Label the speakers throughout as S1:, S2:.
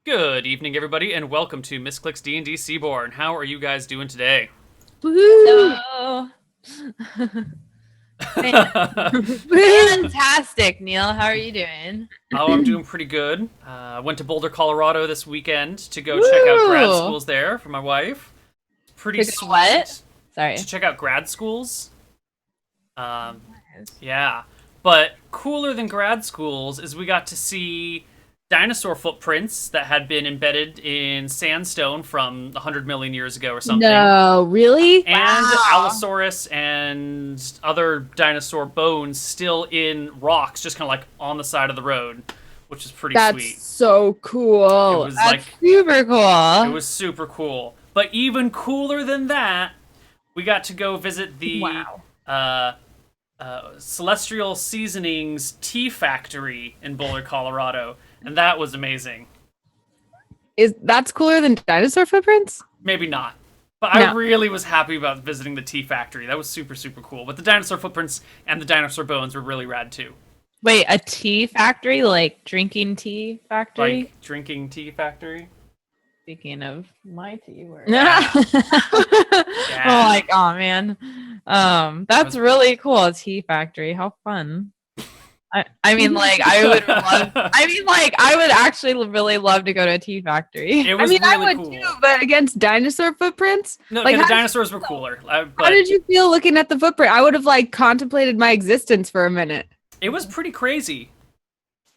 S1: Good evening, everybody, and welcome to Misscliks D&D Seaborn. How are you guys doing today?
S2: Woohoo!
S3: So
S2: Woo!
S3: fantastic, Neil. How are you doing?
S1: Oh, I'm doing pretty good. Went to Boulder, Colorado this weekend to go check out grad
S3: Woo!
S1: schools there for my wife. Pretty
S3: To go
S1: sweet.
S3: what? Sorry.
S1: To check out grad schools. Yeah. But cooler than grad schools is we got to see dinosaur footprints that had been embedded in sandstone from 100 million years ago or something.
S2: No, really?
S1: And
S3: Wow.
S1: Allosaurus and other dinosaur bones still in rocks, just kind of like on the side of the road, which is pretty
S2: That's
S1: sweet.
S2: so cool.
S1: It was
S3: That's
S1: like
S3: super cool.
S1: it was super cool. But even cooler than that, we got to go visit the
S3: Wow.
S1: Celestial Seasonings tea factory in Boulder, Colorado, and that was amazing.
S2: That's cooler than dinosaur footprints?
S1: Maybe not. But I
S2: No.
S1: really was happy about visiting the tea factory. That was super, super cool. But the dinosaur footprints and the dinosaur bones were really rad too.
S3: Wait, a tea factory? Like drinking tea factory?
S1: Like drinking tea factory.
S3: Speaking of my tea word.
S1: Yeah.
S3: Oh, like, oh man. That's really cool. A tea factory. How fun. I mean, like, I would love. I mean, like, I would actually really love to go to a tea factory.
S1: It
S2: I
S1: was
S2: mean, I
S1: really
S2: would
S1: cool.
S2: too, but against dinosaur footprints?
S1: No,
S2: Like,
S1: okay, the
S2: how-
S1: dinosaurs were cooler.
S2: How
S1: But
S2: did you feel looking at the footprint? I would have like contemplated my existence for a minute.
S1: it was pretty crazy.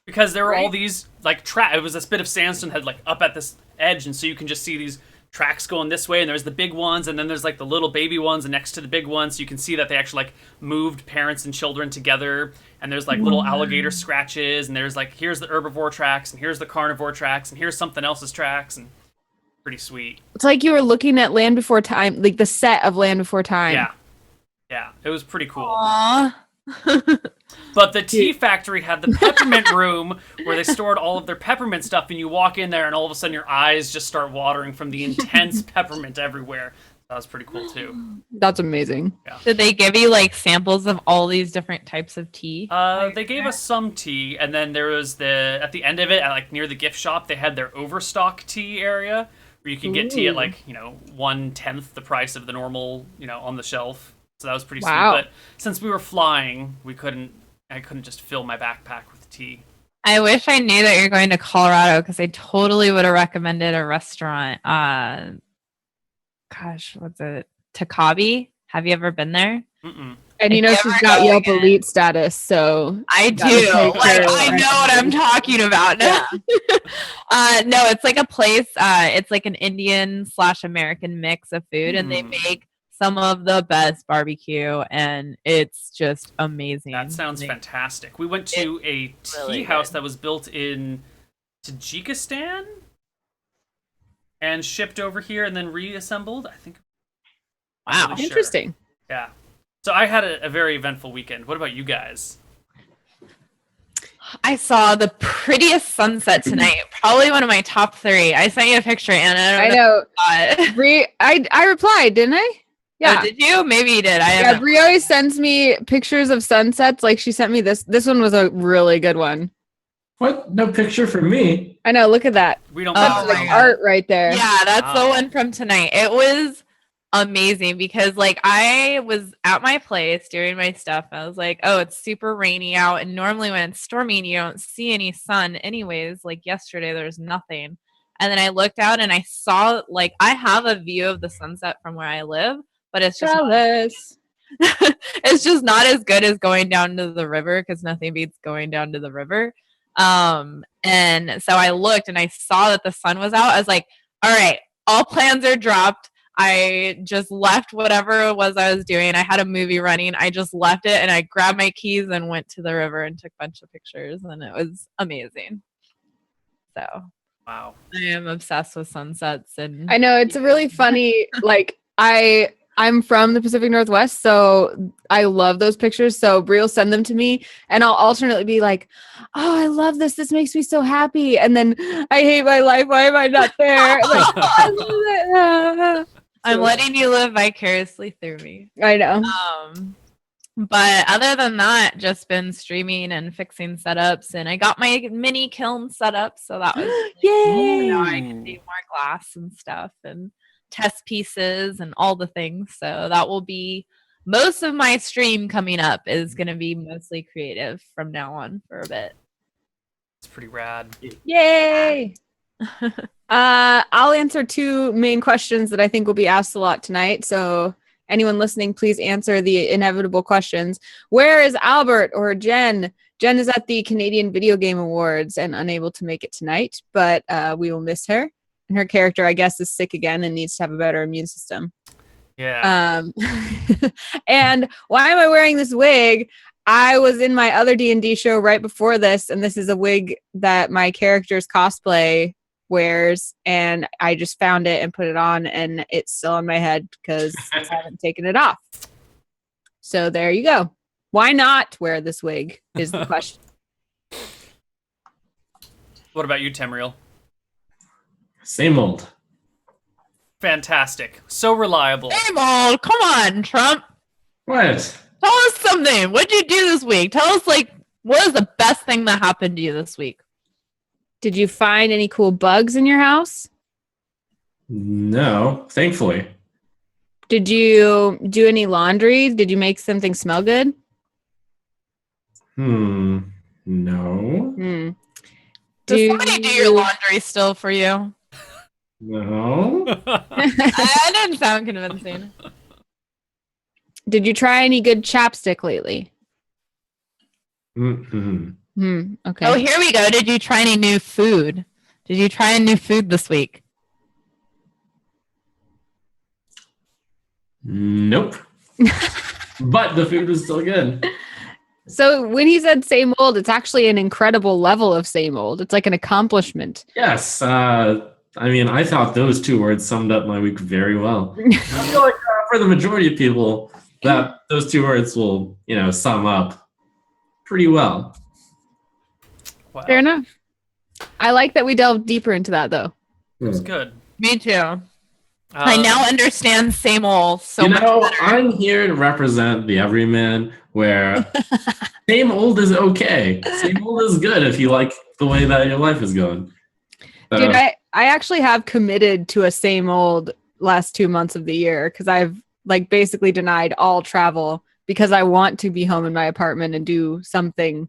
S1: Because there were all
S2: Right.
S1: these, like, it was this bit of sandstone had, like, up at this edge, and so you can just see these tracks going this way, and there's the big ones, and then there's, like, the little baby ones next to the big ones, so you can see that they actually, like, moved parents and children together, and there's, like, little alligator scratches, and there's, like, here's the herbivore tracks, and here's the carnivore tracks, and here's something else's tracks, and pretty sweet.
S2: It's like you were looking at Land Before Time, like the set of Land Before Time.
S1: Yeah. Yeah, it was pretty cool.
S3: Aww.
S1: But the tea factory had the peppermint room where they stored all of their peppermint stuff, and you walk in there, and all of a sudden your eyes just start watering from the intense peppermint everywhere. That was pretty cool too.
S2: That's amazing.
S3: Did they give you like samples of all these different types of tea?
S1: They gave us some tea, and then there was at the end of it, like near the gift shop, they had their overstock tea area where you could get tea at
S2: Ooh.
S1: like 1/10 the price of the normal, on the shelf. So that was pretty
S2: Wow.
S1: sweet. But since we were flying, I couldn't just fill my backpack with tea.
S3: I wish I knew that you're going to Colorado because I totally would have recommended a restaurant. Gosh, what's it? Takabi? Have you ever been there?
S1: Mm-mm.
S2: And you
S3: If
S2: know
S3: you
S2: she's
S3: ever
S2: got
S3: go
S2: Yelp
S3: again.
S2: Elite status, so
S3: I
S2: Gotta
S3: do.
S2: take
S3: Like,
S2: her
S3: I know what I'm talking about. No, no, it's like a place. It's like an Indian/American mix of food, and they make some of the best barbecue, and it's just amazing.
S1: That sounds fantastic. We went to a tea
S3: really
S1: house
S3: good.
S1: that was built in Tajikistan and shipped over here and then reassembled. I think. I'm
S3: Wow.
S1: not really sure.
S2: interesting.
S1: Yeah. So I had a very eventful weekend. What about you guys?
S3: I saw the prettiest sunset tonight. Probably one of my top 3. I sent you a picture, Anna.
S2: I know.
S3: know.
S2: Bree, I replied, didn't I? Yeah.
S3: Oh, did you? Maybe you did. I
S2: Yeah,
S3: haven't.
S2: Bree always sends me pictures of sunsets. Like she sent me this. This one was a really good one.
S4: What? No picture for me.
S2: I know. Look at that.
S1: We don't.
S3: Oh
S2: That's
S1: know.
S3: my
S2: like
S3: God.
S2: art right there.
S3: Yeah, that's the
S1: Wow.
S3: one from tonight. It was amazing because like I was at my place doing my stuff. I was like, oh, it's super rainy out. And normally when it's stormy, you don't see any sun anyways. Like yesterday, there's nothing. And then I looked out and I saw like I have a view of the sunset from where I live, but it's just
S2: Jealous.
S3: it's just not as good as going down to the river because nothing beats going down to the river. And so I looked and I saw that the sun was out. I was like, all right, all plans are dropped. I just left whatever it was I was doing. I had a movie running. I just left it and I grabbed my keys and went to the river and took a bunch of pictures, and it was amazing. So
S1: Wow.
S3: I am obsessed with sunsets, and
S2: I know it's a really funny. Like I'm from the Pacific Northwest, so I love those pictures. So Bree will send them to me, and I'll alternately be like, "Oh, I love this. This makes me so happy," and then I hate my life. Why am I not there? Like, oh, I love it.
S3: I'm letting you live vicariously through me.
S2: I know.
S3: But other than that, just been streaming and fixing setups, and I got my mini kiln set up, so that was really cool. Now I can do more glass and stuff and test pieces and all the things. So that will be most of my stream coming up is going to be mostly creative from now on for a bit.
S1: It's pretty rad.
S2: Yay! I'll answer two main questions that I think will be asked a lot tonight. So anyone listening, please answer the inevitable questions. Where is Albert or Jen? Jen is at the Canadian Video Game Awards and unable to make it tonight, but we will miss her. And her character, I guess, is sick again and needs to have a better immune system.
S1: Yeah.
S2: And why am I wearing this wig? I was in my other D&D show right before this, and this is a wig that my character's cosplay wears, and I just found it and put it on, and it's still on my head because I haven't taken it off. So there you go. Why not wear this wig is the question.
S1: What about you, Tamriel?
S4: Same old.
S1: Fantastic. So reliable.
S3: Same old. Come on, Trump.
S4: What?
S3: Tell us something. What'd you do this week? Tell us, like, what is the best thing that happened to you this week?
S2: Did you find any cool bugs in your house?
S4: No, thankfully.
S2: Did you do any laundry? Did you make something smell good?
S4: No.
S3: Does somebody do your laundry still for you?
S4: No.
S3: That didn't sound convincing.
S2: Did you try any good chapstick lately? Okay.
S3: Oh, here we go. Did you try any new food? Did you try any new food this week?
S4: Nope. But the food was still good.
S2: So when he said same old, it's actually an incredible level of same old. It's like an accomplishment.
S4: Yes. I mean, I thought those two words summed up my week very well. I feel like for the majority of people, that those two words will, sum up pretty well.
S1: Wow.
S2: Fair enough. I like that we delved deeper into that, though.
S1: It was good.
S3: Me too. I now understand same old so much better.
S4: I'm here to represent the everyman where same old is okay. Same old is good if you like the way that your life is going. So,
S2: Dude, I actually have committed to a same old last 2 months of the year because I've basically denied all travel because I want to be home in my apartment and do something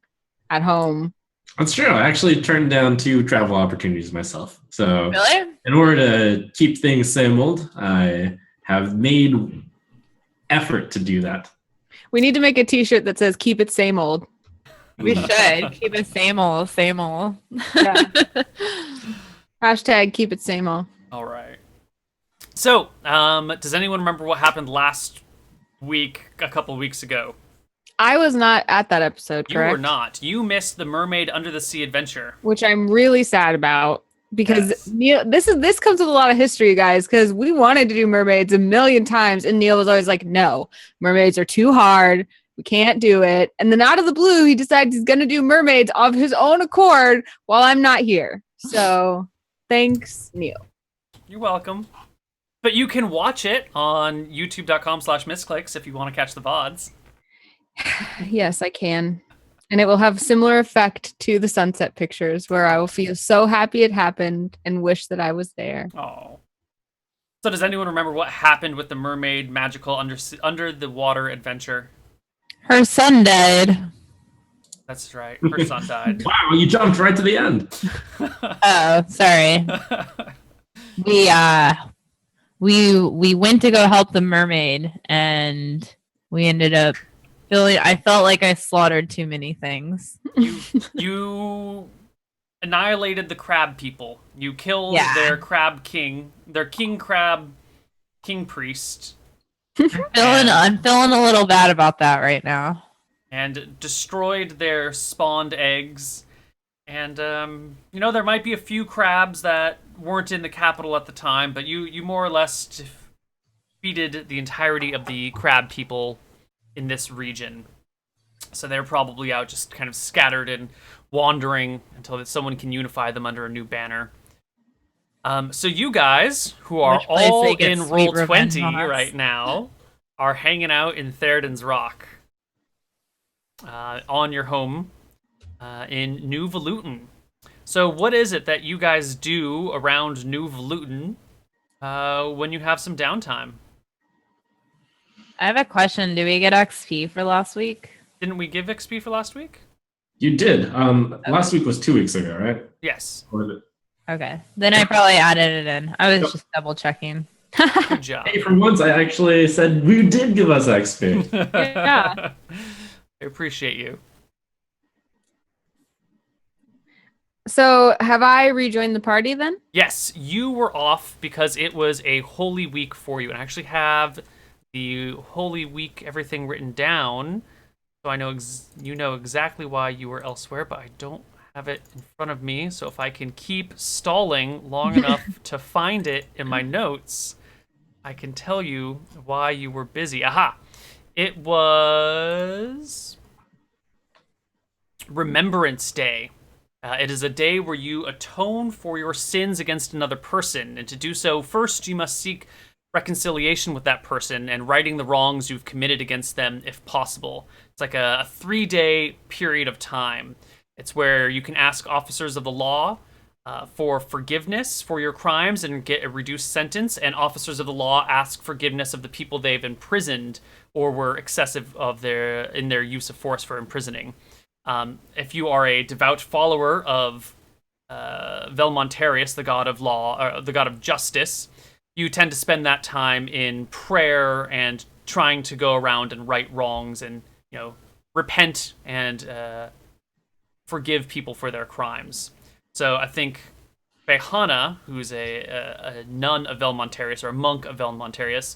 S2: at home.
S4: that's true. I actually turned down 2 travel opportunities myself. So
S3: Really?
S4: in order to keep things same old, I have made effort to do that.
S2: We need to make a t-shirt that says keep it same old.
S3: We should. Keep it same old, same old.
S2: Yeah. Hashtag keep it same old.
S1: All right. So, does anyone remember what happened last week, a couple weeks ago?
S2: I was not at that episode, correct?
S1: You were not. You missed the Mermaid Under the Sea adventure.
S2: Which I'm really sad about because
S1: Yes.
S2: Neil, this comes with a lot of history, guys, because we wanted to do mermaids a million times and Neil was always like, no, mermaids are too hard. We can't do it. And then out of the blue, he decides he's going to do mermaids of his own accord while I'm not here. So thanks, Neil.
S1: You're welcome. But you can watch it on youtube.com/Misscliks if you want to catch the VODs.
S2: Yes, I can. And it will have similar effect to the sunset pictures where I will feel so happy it happened and wish that I was there.
S1: Oh. So does anyone remember what happened with the mermaid magical under the water adventure?
S3: Her son died.
S1: That's right. Her son died.
S4: Wow, you jumped right to the end.
S3: Oh, sorry. We went to go help the mermaid, and we ended up I felt like I slaughtered too many things.
S1: You annihilated the crab people. You killed their crab king, their king crab, king priest.
S3: I'm feeling a little bad about that right now.
S1: And destroyed their spawned eggs. And, there might be a few crabs that weren't in the capital at the time, but you more or less defeated the entirety of the crab people in this region. So they're probably out just kind of scattered and wandering until someone can unify them under a new banner. So you guys, who are
S3: Which place
S1: all
S3: they get
S1: in
S3: sweet
S1: Roll
S3: revenge
S1: 20
S3: on us.
S1: right now, are hanging out in Theoden's Rock. on your home in New Valuton. So, what is it that you guys do around New Valuton when you have some downtime?
S3: I have a question. Do we get XP for last week?
S1: Didn't we give XP for last week?
S4: You did. Last week was 2 weeks ago, right?
S1: Yes.
S4: Or was it?
S3: Okay. Then I probably added it in. I was just double checking.
S1: Good job.
S4: Hey, for once, I actually said you did give us XP.
S3: Yeah.
S1: I appreciate you.
S2: So have I rejoined the party then?
S1: Yes, you were off because it was a Holy Week for you. And I actually have the Holy Week everything written down. So I know you know exactly why you were elsewhere, but I don't have it in front of me. So if I can keep stalling long enough to find it in my notes, I can tell you why you were busy. Aha! It was Remembrance Day. It is a day where you atone for your sins against another person, and to do so, first you must seek reconciliation with that person and righting the wrongs you've committed against them if possible. It's like a 3-day period of time. It's where you can ask officers of the law for forgiveness for your crimes and get a reduced sentence, and officers of the law ask forgiveness of the people they've imprisoned or were excessive in their use of force for imprisoning. If you are a devout follower of Velmontarius, the god of law, the god of justice, you tend to spend that time in prayer and trying to go around and right wrongs and, repent and forgive people for their crimes. So I think Behana, who's a nun of Velmontarius or a monk of Velmontarius,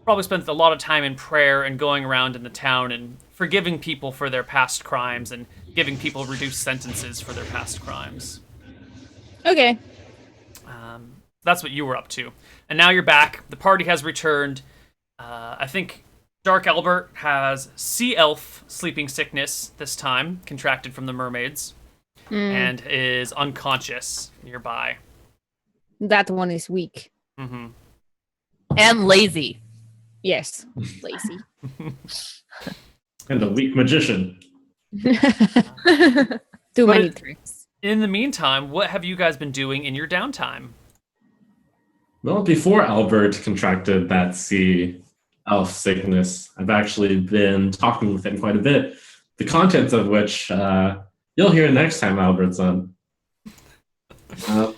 S1: probably spends a lot of time in prayer and going around in the town and forgiving people for their past crimes and giving people reduced sentences for their past crimes.
S2: Okay.
S1: That's what you were up to. And now you're back. The party has returned. I think Dark Albert has sea elf sleeping sickness this time, contracted from the mermaids, and is unconscious nearby.
S2: That one is weak.
S1: Mm-hmm.
S3: And lazy.
S2: Yes. Lazy.
S4: And a weak magician.
S2: Too many tricks.
S1: In the meantime, what have you guys been doing in your downtime?
S4: Well, before Albert contracted that sea elf sickness, I've actually been talking with him quite a bit, the contents of which you'll hear next time Albert's on.
S1: All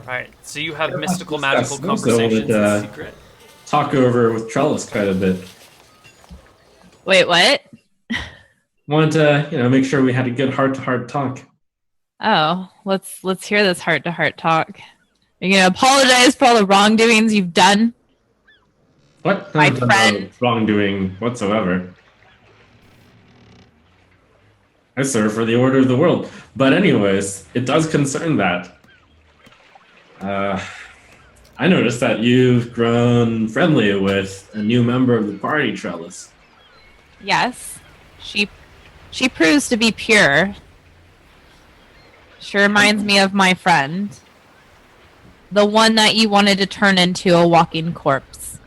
S1: right, so you have mystical,
S4: discuss
S1: magical
S4: those,
S1: conversations
S4: so
S1: in secret.
S4: Talk over with Trellis quite a bit.
S3: Wait, what?
S4: Wanted to, make sure we had a good heart-to-heart talk.
S3: Oh, let's hear this heart-to-heart talk. Are you gonna apologize for all the wrongdoings you've done?
S4: What?
S3: My
S4: I've done
S3: friend.
S4: no wrongdoing whatsoever. I serve for the order of the world. But anyways, it does concern that. I noticed that you've grown friendly with a new member of the party, Trellis.
S3: Yes. She proves to be pure. She reminds me of my friend. The one that you wanted to turn into a walking corpse.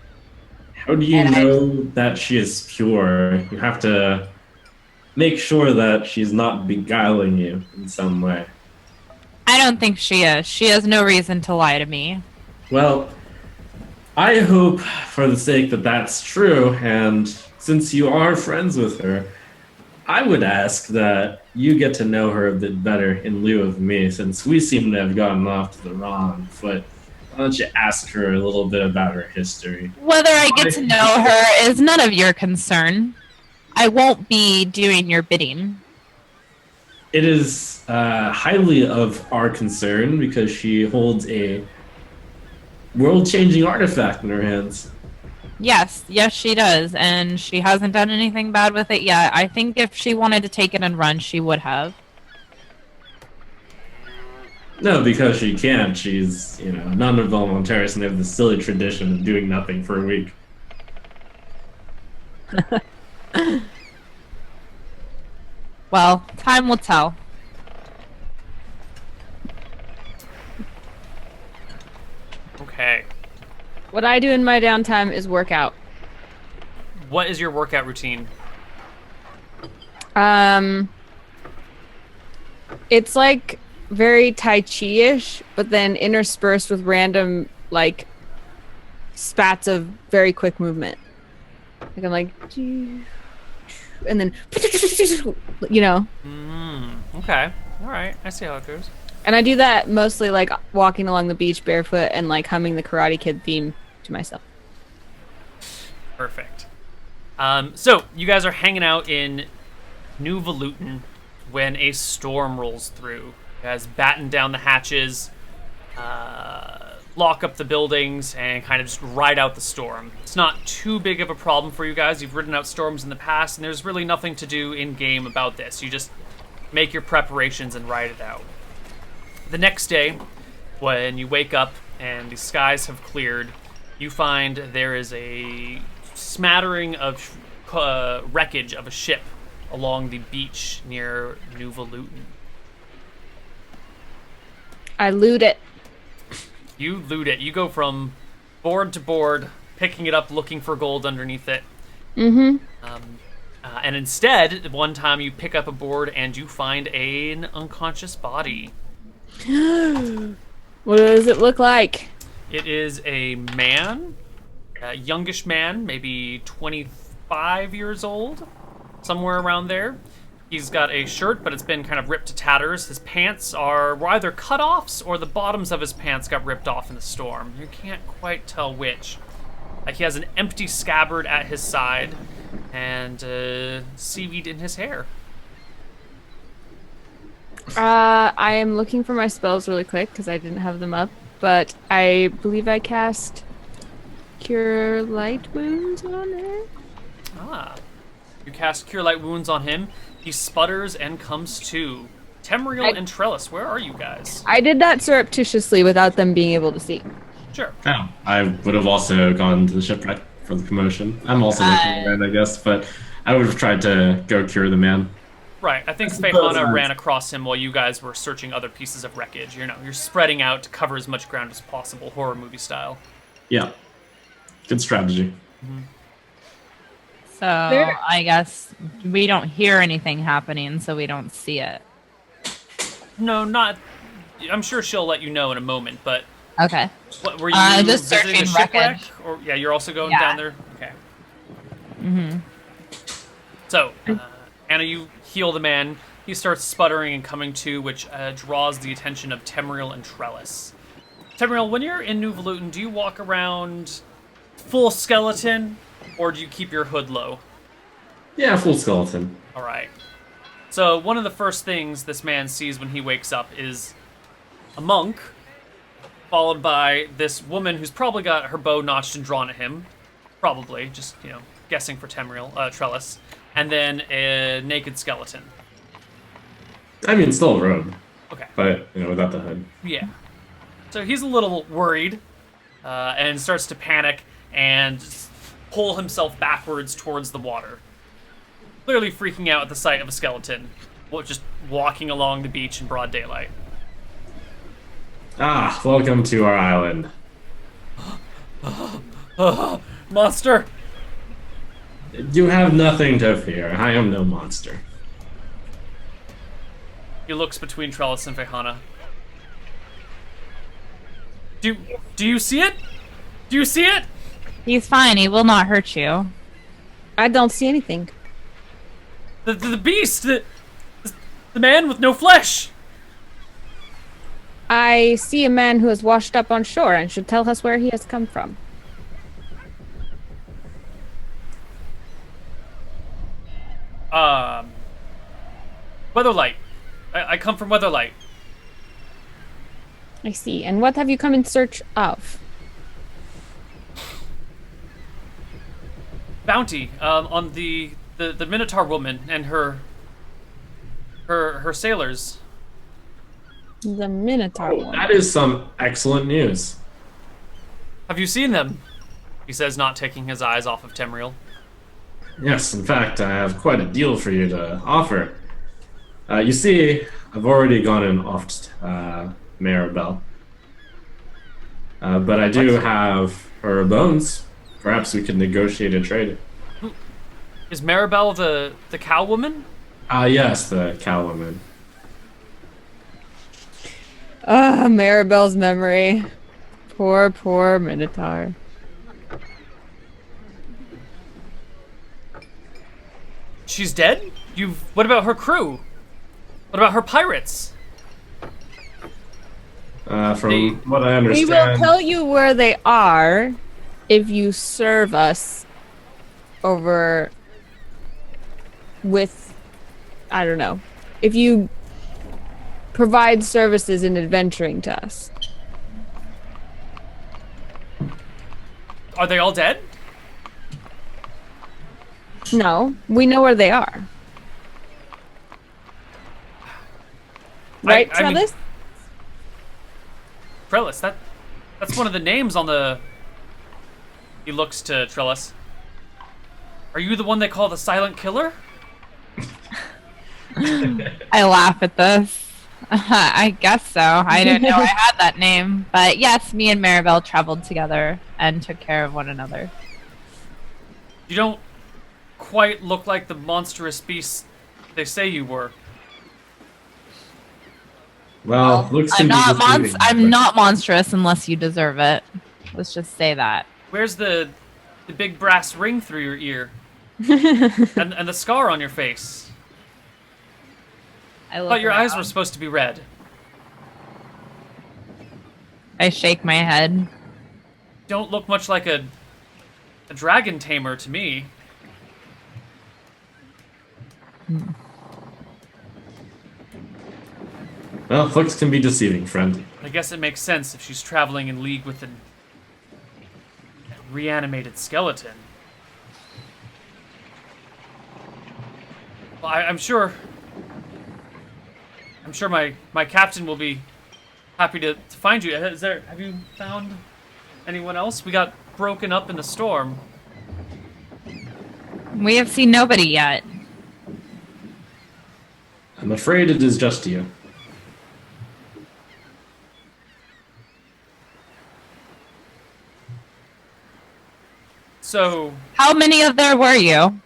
S4: How do you know that she is pure? You have to make sure that she's not beguiling you in some way.
S3: I don't think she is. She has no reason to lie to me.
S4: Well, I hope for the sake that that's true, and since you are friends with her, I would ask that you get to know her a bit better in lieu of me, since we seem to have gotten off to the wrong foot. Why don't you ask her a little bit about her history?
S3: Whether I get to know her is none of your concern. I won't be doing your bidding.
S4: It is highly of our concern because she holds a world-changing artifact in her hands.
S3: Yes, she does, and she hasn't done anything bad with it yet. I think if she wanted to take it and run, she would have.
S4: No, because she can't. She's, none of Velmontarius, and they have the silly tradition of doing nothing for a week.
S3: Well, time will tell.
S1: Okay.
S2: What I do in my downtime is work out.
S1: What is your workout routine?
S2: It's like very Tai Chi-ish, but then interspersed with random like spats of very quick movement. Like I'm like, and then you know.
S1: Okay. All right. I see how it goes.
S2: And I do that mostly like walking along the beach barefoot and like humming the Karate Kid theme to myself.
S1: Perfect. So you guys are hanging out in New Valutan when a storm rolls through. You guys batten down the hatches, lock up the buildings, and kind of just ride out the storm. It's not too big of a problem for you guys. You've ridden out storms in the past, and there's really nothing to do in-game about this. You just make your preparations and ride it out. The next day, when you wake up and the skies have cleared, you find there is a smattering of wreckage of a ship along the beach near New Valutan.
S2: I loot it.
S1: You loot it. You go from board to board, picking it up, looking for gold underneath it.
S2: Mm-hmm.
S1: And instead, one time you pick up a board and you find an unconscious body.
S2: What does it look like?
S1: It is a man, a youngish man, maybe 25 years old, somewhere around there. He's got a shirt, but it's been kind of ripped to tatters. His pants were either cut-offs or the bottoms of his pants got ripped off in the storm. You can't quite tell which. He has an empty scabbard at his side and seaweed in his hair.
S2: I am looking for my spells really quick because I didn't have them up, but I believe I cast Cure Light Wounds on her.
S1: You cast Cure Light Wounds on him. He sputters and comes to. Temriel and Trellis, where are you guys?
S2: I did that surreptitiously without them being able to see.
S1: Sure.
S4: Oh, I would have also gone to the shipwreck for the commotion. I'm also looking around, I guess, but I would have tried to go cure the man.
S1: Right. I think Fehana ran across him while you guys were searching other pieces of wreckage. You're spreading out to cover as much ground as possible, horror movie style.
S4: Yeah. Good strategy.
S1: Mm-hmm.
S3: So I guess we don't hear anything happening, so we don't see it.
S1: No, not. I'm sure she'll let you know in a moment, but.
S3: Okay.
S1: What were you
S3: just
S1: visiting the
S3: searching
S1: shipwreck?
S3: wreckage.
S1: Or yeah, you're also going
S3: Yeah.
S1: down there. Okay.
S3: Mm-hmm.
S1: So, Anna, you heal the man. He starts sputtering and coming to, which draws the attention of Temriel and Trellis. Temriel, when you're in New Valutan, do you walk around full skeleton, or do you keep your hood low?
S4: Yeah, full skeleton.
S1: All right. So one of the first things this man sees when he wakes up is a monk, followed by this woman who's probably got her bow notched and drawn at him. Probably, just, guessing for Trellis. And then a naked skeleton.
S4: I mean, still a robe.
S1: Okay.
S4: But, without the hood.
S1: Yeah. So he's a little worried and starts to panic and pull himself backwards towards the water. Clearly freaking out at the sight of a skeleton, just walking along the beach in broad daylight.
S4: Ah, welcome to our island.
S1: Monster!
S4: You have nothing to fear. I am no monster.
S1: He looks between Trellis and Fehana. Do you see it? Do you see it?
S3: He's fine. He will not hurt you.
S2: I don't see anything.
S1: The beast! The man with no flesh!
S2: I see a man who has washed up on shore and should tell us where he has come from.
S1: Weatherlight. I come from Weatherlight.
S2: I see. And what have you come in search of?
S1: Bounty on the Minotaur woman and her sailors.
S2: The Minotaur one.
S4: That is some excellent news.
S1: Have you seen them? He says, not taking his eyes off of Temriel.
S4: Yes, in fact, I have quite a deal for you to offer. You see, I've already gone and offed Maribel. But I do have her bones. Perhaps we could negotiate a trade.
S1: Is Maribel the cow woman?
S4: Yes, the cow woman.
S2: Ah, Maribel's memory. Poor, poor Minotaur.
S1: She's dead? What about her crew? What about her pirates?
S4: From what I
S2: We will
S4: understand,
S2: tell you where they are if you serve us over with, I don't know, if you provide services in adventuring to us.
S1: Are they all dead?
S2: No, we know where they are. Right,
S1: I mean-
S2: Trellis?
S1: Trellis, that's one of the names on the... He looks to Trellis. Are you the one they call the Silent Killer?
S3: I laugh at this. I guess so. I didn't know I had that name. But yes, me and Maribel traveled together and took care of one another.
S1: You don't quite look like the monstrous beast they say you were.
S4: well, looks can
S3: I'm
S4: be
S3: not
S4: deceiving.
S3: I'm not monstrous unless you deserve it. Let's just say that.
S1: Where's the big brass ring through your ear? and the scar on your face?
S3: I
S1: I
S3: look
S1: thought your eyes
S3: around.
S1: were supposed to be red.
S3: I shake my head.
S1: Don't look much like a dragon tamer to me.
S4: Well, looks can be deceiving, friend.
S1: I guess it makes sense if she's traveling in league with a reanimated skeleton. Well, I'm sure my captain will be happy to find you. Have you found anyone else? We got broken up in the storm.
S3: We have seen nobody yet.
S4: I'm afraid it is just you.
S1: So,
S3: How many of there were you?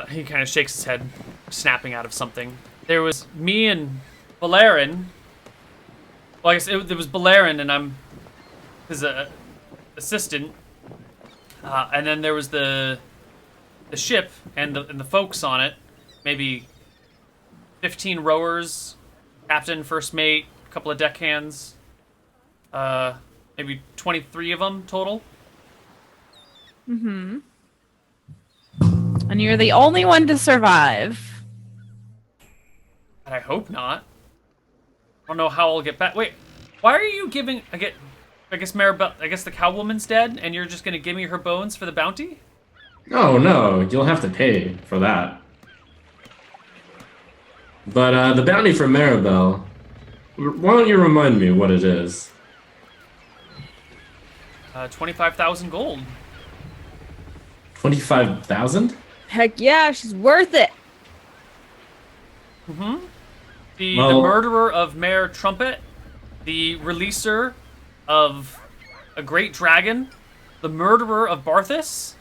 S1: he kind of shakes his head, snapping out of something. There was me and Valerian. Well, I guess it was Valerian, and I'm his assistant. And then there was the ship and the folks on it. Maybe 15 rowers, captain, first mate, a couple of deckhands. Maybe 23 of them total.
S3: Mm-hmm. And you're the only one to survive.
S1: And I hope not. I don't know how I'll get back. Wait, why are you giving? I guess Maribel. I guess the cowwoman's dead, and you're just gonna give me her bones for the bounty?
S4: Oh no, you'll have to pay for that. But the bounty for Maribel, why don't you remind me what it is?
S1: 25,000 gold.
S4: 25,000?
S2: Heck yeah, she's worth it.
S1: The
S4: Well-
S1: murderer of Mayor Trumpet, the releaser of a great dragon, the murderer of Barthas.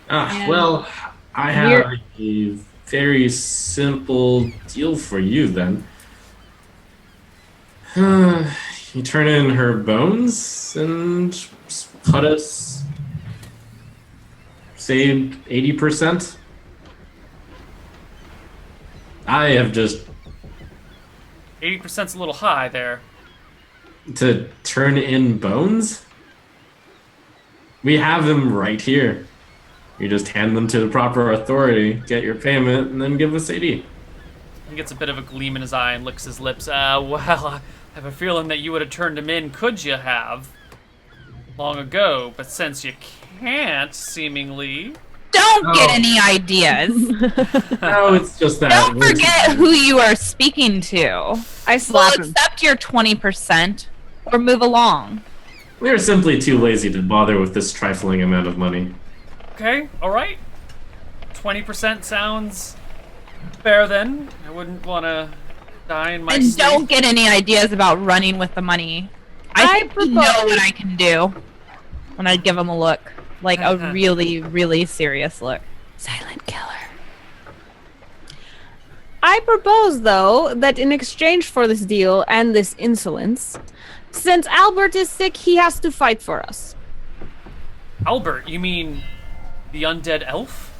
S4: Well, I have a very simple deal for you then. You turn in her bones and cut us, say, 80%. I have just
S1: 80%'s a little high there.
S4: to turn in bones. We have them right here. You just hand them to the proper authority, get your payment, and then give us 80.
S1: He gets a bit of a gleam in his eye and licks his lips. Well, I have a feeling that you would have turned him in, could you have? Long ago, but since you can't, seemingly...
S3: Don't get
S4: Oh.
S3: any ideas.
S4: No, it's just that.
S3: Don't forget who you are speaking to.
S2: I
S3: We'll
S2: slap him.
S3: accept your 20% or move along.
S4: We are simply too lazy to bother with this trifling amount of money.
S1: Okay, alright. 20% sounds fair then. I wouldn't want to die in my
S3: And
S1: sleep.
S3: don't get any ideas about running with the money. I think you know what I can do. And I'd give him a look, like a really, really serious look.
S2: Silent killer. I propose, though, that in exchange for this deal and this insolence, since Albert is sick, he has to fight for us.
S1: Albert, you mean the undead elf?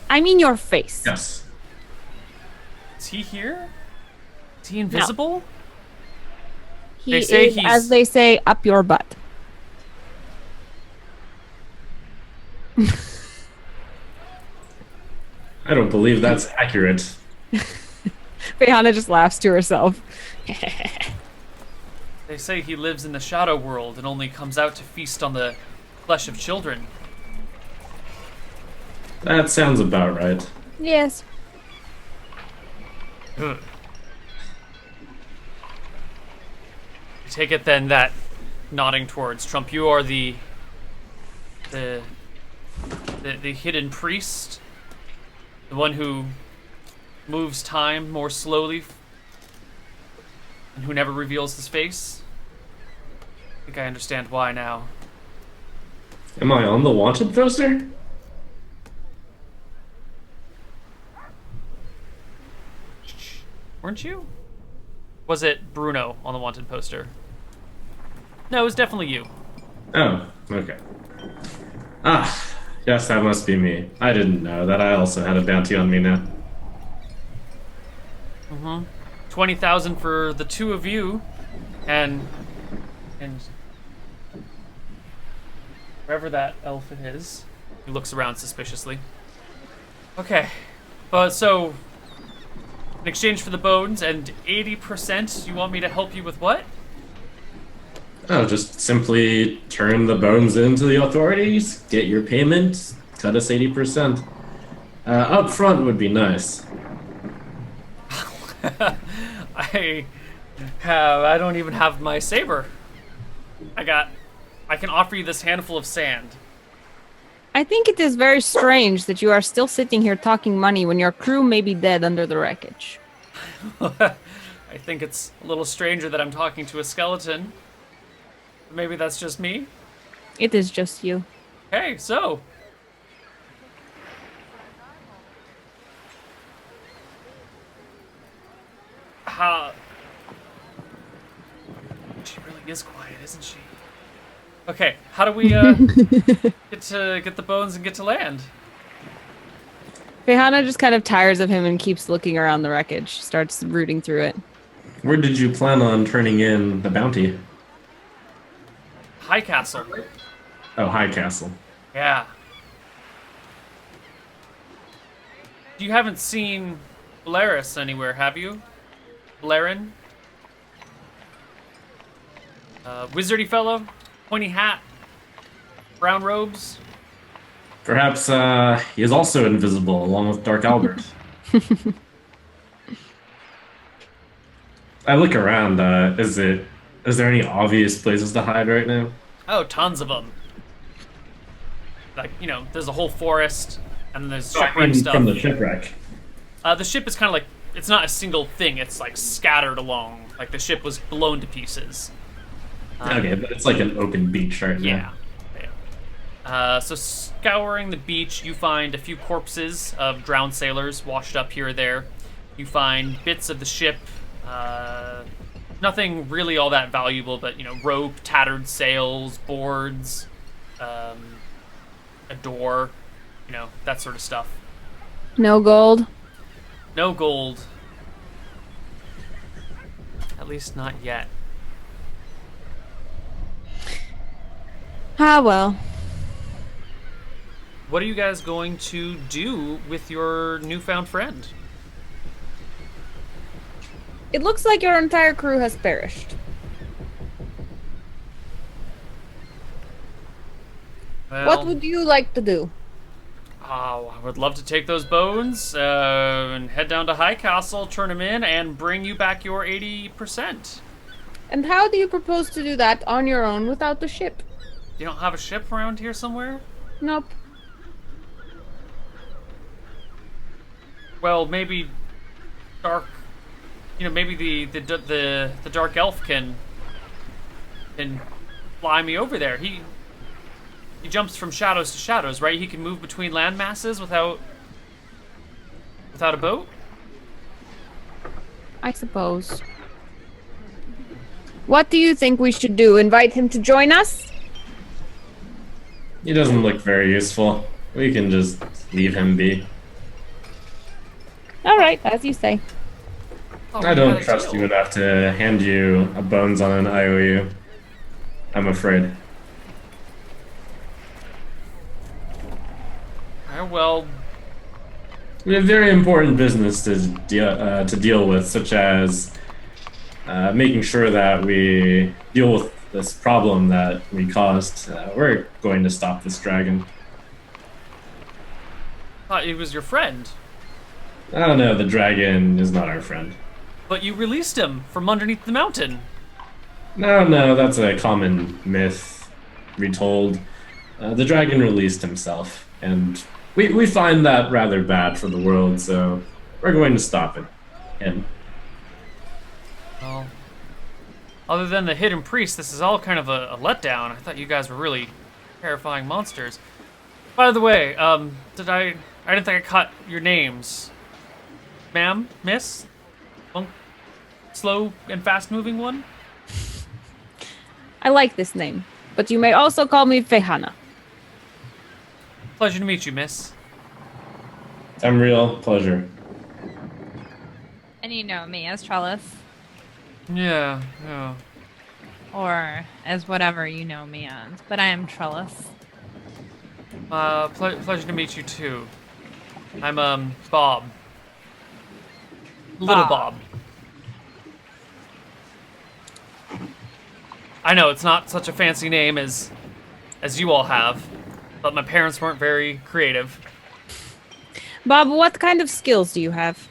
S2: I mean your face.
S4: Yes.
S1: Is he here? Is he invisible?
S2: He
S1: They say
S2: is,
S1: he's-
S2: as they say, up your butt.
S4: I don't believe that's accurate.
S2: Fayana just laughs to herself.
S1: They say he lives in the shadow world and only comes out to feast on the flesh of children.
S4: That sounds about right.
S2: Yes.
S1: I take it then that, nodding towards Trump, you are the hidden priest, the one who moves time more slowly, and who never reveals his face. I think I understand why now.
S4: Am I on the wanted poster?
S1: Weren't you? Was it Bruno on the wanted poster? No, it was definitely you.
S4: Oh, okay. Ah, yes, that must be me. I didn't know that I also had a bounty on me now.
S1: 20,000 for the two of you, and wherever that elf is. He looks around suspiciously. Okay, but so in exchange for the bones and 80%, you want me to help you with what?
S4: Oh, just simply turn the bones into the authorities, get your payment, cut us 80%. Up front would be nice.
S1: I don't even have my saber. I can offer you this handful of sand.
S2: I think it is very strange that you are still sitting here talking money when your crew may be dead under the wreckage.
S1: I think it's a little stranger that I'm talking to a skeleton. Maybe that's just me.
S2: It is just you.
S1: Okay, so how? She really is quiet, isn't she? Okay, how do we get the bones and get to land?
S2: Fayana just kind of tires of him and keeps looking around the wreckage, starts rooting through it.
S4: Where did you plan on turning in the bounty?
S1: High Castle.
S4: Oh, High Castle.
S1: Yeah. You haven't seen Valeris anywhere, have you? Blaren? Wizardy fellow? Pointy hat? Brown robes?
S4: Perhaps he is also invisible, along with Dark Albert. I look around. Is there any obvious places to hide right now?
S1: Oh, tons of them. Like, there's a whole forest, and then there's
S4: I
S1: shipwreck
S4: mean,
S1: stuff.
S4: from the shipwreck.
S1: The ship is kind of like, it's not a single thing, it's like scattered along. Like the ship was blown to pieces.
S4: Okay, but it's like an open beach right now.
S1: Yeah. So scouring the beach, you find a few corpses of drowned sailors washed up here or there. You find bits of the ship, nothing really all that valuable, but rope, tattered sails, boards, a door, that sort of stuff.
S2: No gold.
S1: No gold. At least not yet.
S2: Ah, well.
S1: What are you guys going to do with your newfound friend?
S2: It looks like your entire crew has perished.
S1: Well,
S2: What would you like to do?
S1: Oh, I would love to take those bones and head down to High Castle, turn them in, and bring you back your 80%.
S2: And how do you propose to do that on your own without the ship?
S1: You don't have a ship around here somewhere?
S2: Nope.
S1: Well, maybe dark. Maybe the dark elf can fly me over there. he jumps from shadows to shadows, right? He can move between land masses without a boat?
S2: I suppose. What do you think we should do? Invite him to join us?
S4: He doesn't look very useful. We can just leave him be.
S2: All right, as you say.
S1: Oh,
S4: I
S1: we
S4: don't
S1: got a
S4: trust
S1: deal.
S4: you enough to hand you a bones on an IOU. I'm afraid.
S1: Well,
S4: We have very important business to deal with, such as making sure that we deal with this problem that we caused. We're going to stop this dragon.
S1: thought he was your friend.
S4: I don't know, the dragon is not our friend.
S1: But you released him from underneath the mountain.
S4: No, that's a common myth retold. The dragon released himself, and we find that rather bad for the world, so we're going to stop it. And
S1: Well, other than the hidden priest, this is all kind of a letdown. I thought you guys were really terrifying monsters. By the way, I didn't think I caught your names. Ma'am? Miss? Slow and fast-moving one?
S2: I like this name, but you may also call me Fehana.
S1: Pleasure to meet you, miss.
S4: real pleasure.
S3: And you know me as Trellis,
S1: Yeah.
S3: or as whatever you know me as, but I am Trellis.
S1: Pleasure to meet you, too. I'm, Bob. Little Bob. I know, it's not such a fancy name as you all have, but my parents weren't very creative.
S2: Bob, what kind of skills do you have?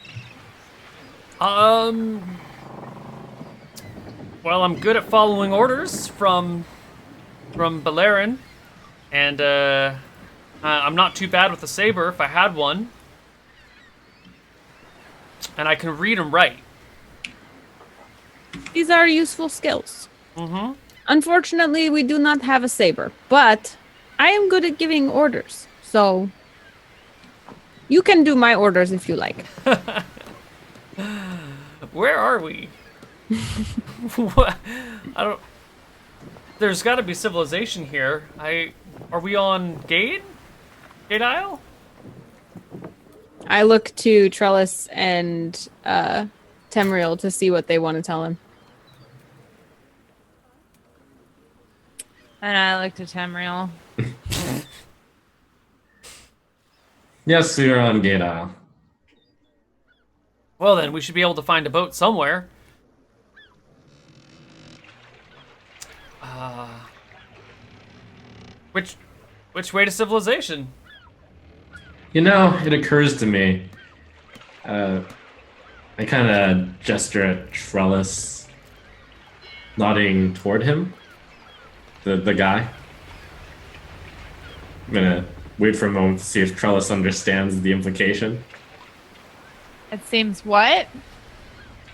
S1: Well, I'm good at following orders from Balerin, and I'm not too bad with a saber if I had one, and I can read and write.
S2: These are useful skills.
S1: Mm-hmm.
S2: Unfortunately, we do not have a saber, but I am good at giving orders, so you can do my orders if you like.
S1: Where are we? What? I don't. There's got to be civilization here. Are we on Gade? Gade Isle?
S2: I look to Trellis and Temriel to see what they want to tell him.
S3: And I looked at Tamriel.
S4: Yes, we are on Gate Isle.
S1: Well, then we should be able to find a boat somewhere. Which way to civilization?
S4: You know, it occurs to me. I kind of gesture at Trellis, nodding toward him. The guy. I'm gonna wait for a moment to see if Trellis understands the implication.
S3: It seems what?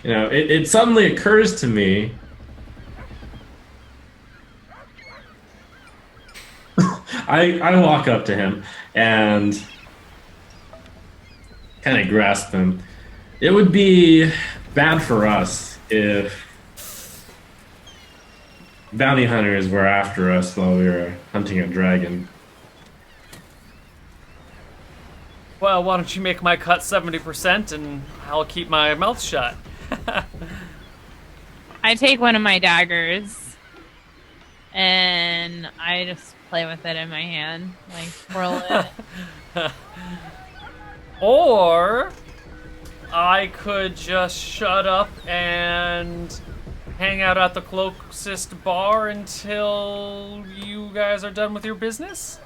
S4: You know, it suddenly occurs to me. I walk up to him and kind of grasp him. It would be bad for us if bounty hunters were after us while we were hunting a dragon.
S1: Well, why don't you make my cut 70% and I'll keep my mouth shut.
S3: I take one of my daggers and I just play with it in my hand, like twirl it.
S1: Or I could just shut up and hang out at the closest bar until you guys are done with your business?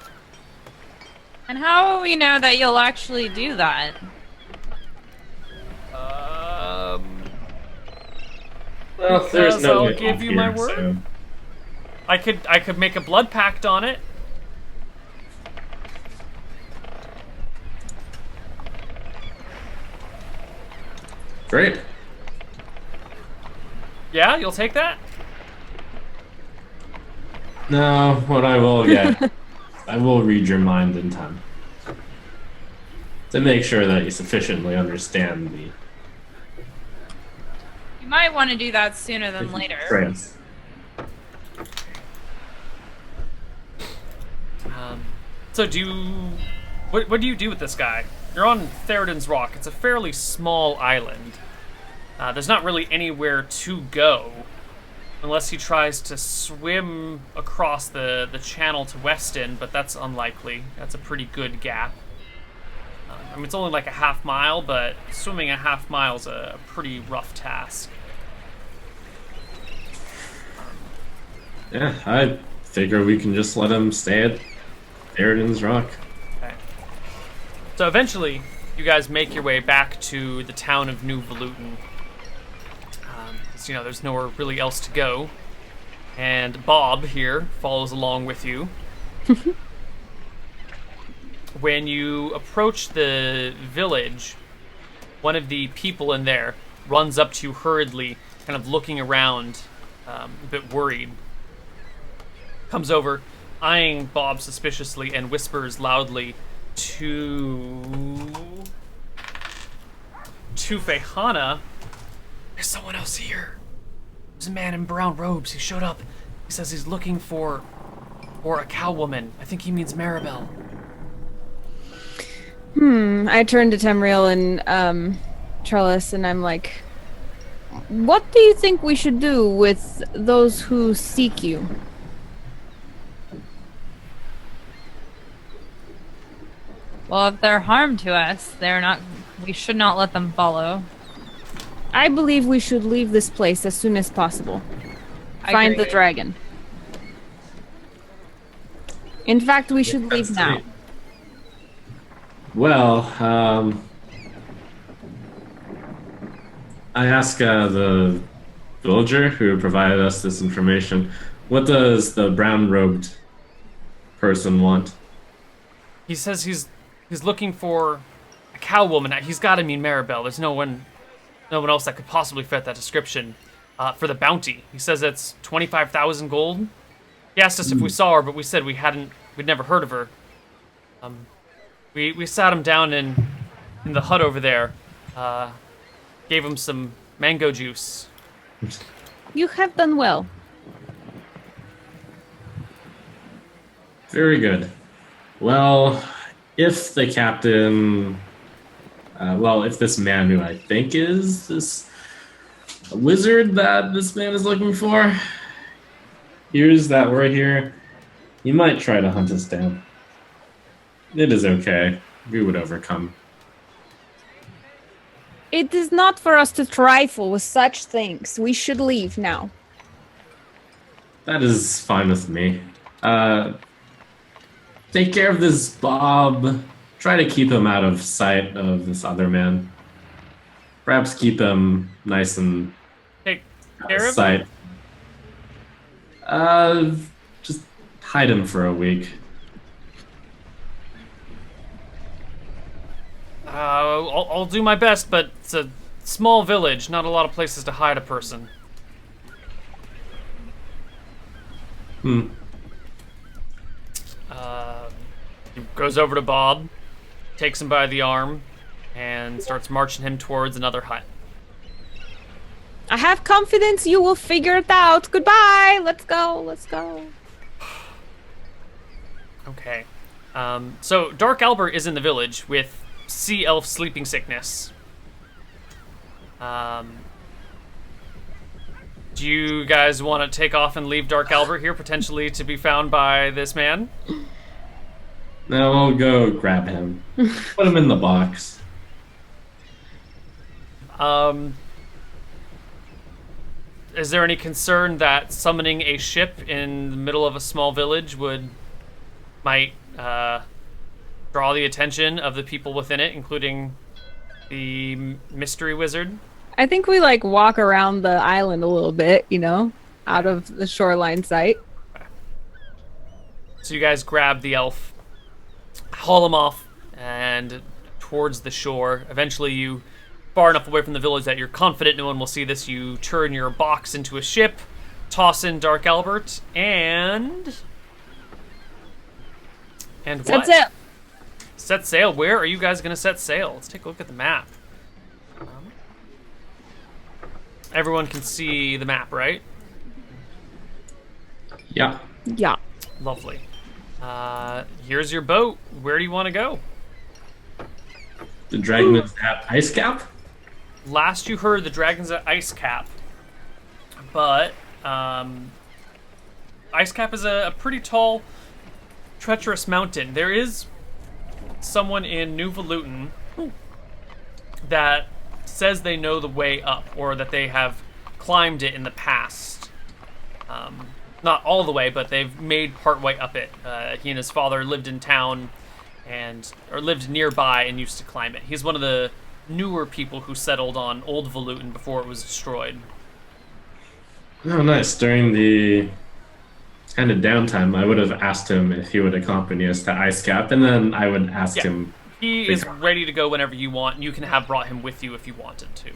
S3: And how will we know that you'll actually do that?
S4: Well, there's
S1: Because
S4: no
S1: I'll
S4: way
S1: give
S4: off
S1: you my
S4: here,
S1: word.
S4: so-
S1: I could make a blood pact on it.
S4: Great.
S1: Yeah, you'll take that?
S4: No, what I will get. I will read your mind in time to make sure that you sufficiently understand the
S3: You might want to do that sooner than later.
S4: trance.
S1: So what do you do with this guy? You're on Theroden's Rock. It's a fairly small island. There's not really anywhere to go unless he tries to swim across the channel to Weston, but that's unlikely. That's a pretty good gap. I mean, it's only like a half mile, but swimming a half mile is a pretty rough task.
S4: Yeah, I figure we can just let him stay at Theroden's Rock.
S1: Okay. So eventually, you guys make your way back to the town of New Volutin. There's nowhere really else to go. And Bob here follows along with you. When you approach the village, one of the people in there runs up to you hurriedly, kind of looking around, a bit worried. Comes over, eyeing Bob suspiciously, and whispers loudly to Fehana, "There's someone else here. There's a man in brown robes. He showed up. He says he's looking for a cow woman. I think he means Maribel."
S2: I turn to Tamriel and Trellis, and I'm like, what do you think we should do with those who seek you?
S3: Well, if they're harm to us, we should not let them follow.
S2: I believe we should leave this place as soon as possible.
S3: I
S2: Find
S3: agree.
S2: the dragon. In fact, we should leave now.
S4: Well, I asked the villager who provided us this information, what does the brown-robed person want?
S1: He says he's looking for a cow woman. He's got to mean Maribel. There's no one else that could possibly fit that description. For the bounty, he says it's 25,000 gold. He asked us if we saw her, but we said we'd never heard of her. We sat him down in the hut over there. Gave him some mango juice.
S2: You have done well.
S4: Very good. Well, if the captain, if this man who I think is this wizard that this man is looking for, hears that we're here, he might try to hunt us down. It is okay. We would overcome.
S2: It is not for us to trifle with such things. We should leave now.
S4: That is fine with me. Take care of this Bob. Try to keep him out of sight of this other man. Perhaps keep him nice and
S1: Take
S4: out
S1: care
S4: of
S1: of
S4: sight. Just hide him for a week.
S1: I'll do my best, but it's a small village, not a lot of places to hide a person. He goes over to Bob, takes him by the arm, and starts marching him towards another hut.
S2: I have confidence you will figure it out. Goodbye. Let's go. Let's go.
S1: Okay. So Dark Albert is in the village with Sea Elf sleeping sickness. Do you guys want to take off and leave Dark Albert here, potentially to be found by this man?
S4: No, we'll go grab him. Put him in the box.
S1: Is there any concern that summoning a ship in the middle of a small village might draw the attention of the people within it, including the mystery wizard?
S2: I think we walk around the island a little bit, out of the shoreline sight.
S1: So you guys grab the elf, haul him off, and towards the shore. Eventually, you far enough away from the village that you're confident no one will see this. You turn your box into a ship, toss in Dark Albert, and And
S2: Set
S1: what?
S2: sail.
S1: Set sail. Where are you guys going to set sail? Let's take a look at the map. Everyone can see the map, right?
S4: Yeah.
S2: Yeah.
S1: Lovely. Here's your boat. Where do you want to go?
S4: The dragon is at ice cap.
S1: Last you heard, the dragon's at Ice Cap. But Ice Cap is a pretty tall, treacherous mountain. There is someone in New Valuton that says they know the way up, or that they have climbed it in the past. Not all the way, but they've made part way up it. He and his father lived in town, or lived nearby and used to climb it. He's one of the newer people who settled on Old Valuton before it was destroyed.
S4: Oh, nice. During the kind of downtime, I would have asked him if he would accompany us to ice cap, and then I would ask
S1: Yeah.
S4: him.
S1: He is ready to go whenever you want, and you can have brought him with you if you wanted to.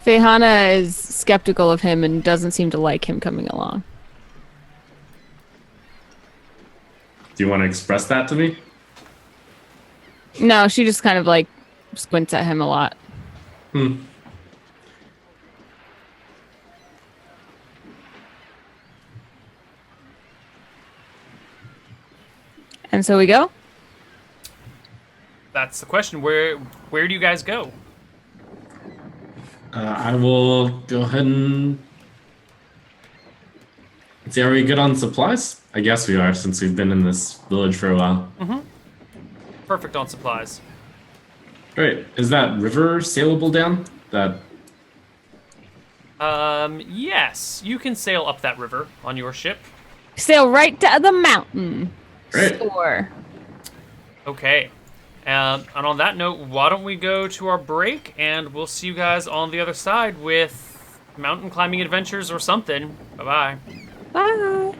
S2: Fehana is skeptical of him and doesn't seem to like him coming along.
S4: Do you want to express that to me?
S2: No, she just kind of like squints at him a lot. And so we go?
S1: That's the question. Where do you guys go?
S4: I will go ahead and see. Are we good on supplies? I guess we are, since we've been in this village for a while.
S1: Perfect on supplies.
S4: Great. Is that river sailable down? That
S1: Yes, you can sail up that river on your ship.
S2: Sail right to the mountain.
S4: Great.
S2: Score.
S1: Okay. And on that note, why don't we go to our break, and we'll see you guys on the other side with mountain climbing adventures or something. Bye-bye.
S2: Bye.